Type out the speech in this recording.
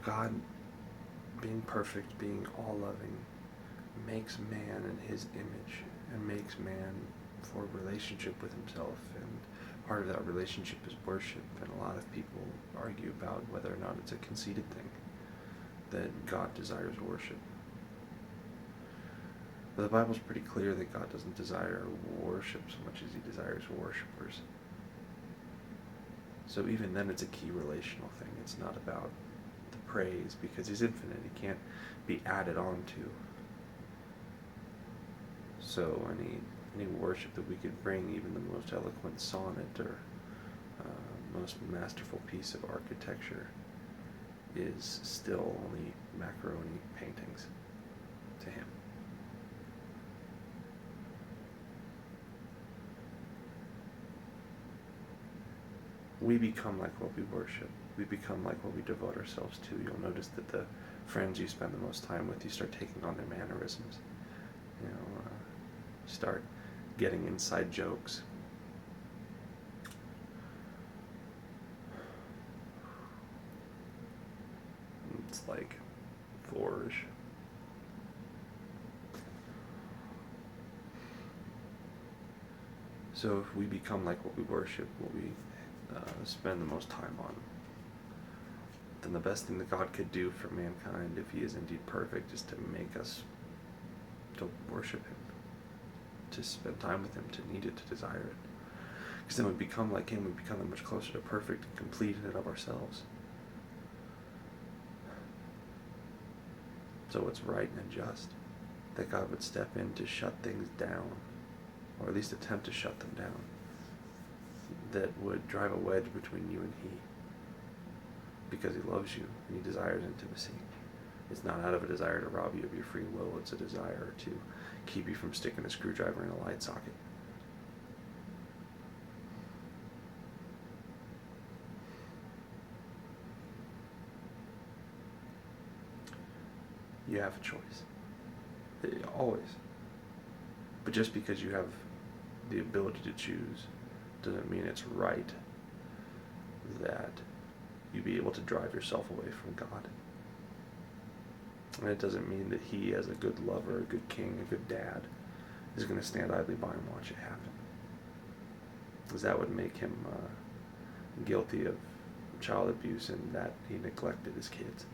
God, being perfect, being all-loving, makes man in his image and makes man for a relationship with himself, and part of that relationship is worship. And a lot of people argue about whether or not it's a conceited thing that God desires worship. But the Bible's pretty clear that God doesn't desire worship so much as he desires worshipers. So even then it's a key relational thing. It's not about the praise, because he's infinite. He can't be added on to. So any worship that we could bring, even the most eloquent sonnet or most masterful piece of architecture, is still only macaroni paintings to him. We become like what we worship. We become like what we devote ourselves to. You'll notice that the friends you spend the most time with, you start taking on their mannerisms. Start getting inside jokes. It's like flourish. So if we become like what we worship, what we spend the most time on, then the best thing that God could do for mankind, if he is indeed perfect, is to make us to worship him, to spend time with him, to need it, to desire it. Because then we become like him, we become that much closer to perfect and complete in and of ourselves. So it's right and just that God would step in to shut things down, or at least attempt to shut them down, that would drive a wedge between you and he, because he loves you and he desires intimacy. It's not out of a desire to rob you of your free will, it's a desire to keep you from sticking a screwdriver in a light socket. You have a choice. Always. But just because you have the ability to choose doesn't mean it's right that you be able to drive yourself away from God. And it doesn't mean that he, as a good lover, a good king, a good dad, is going to stand idly by and watch it happen. Because that would make him guilty of child abuse and that he neglected his kids.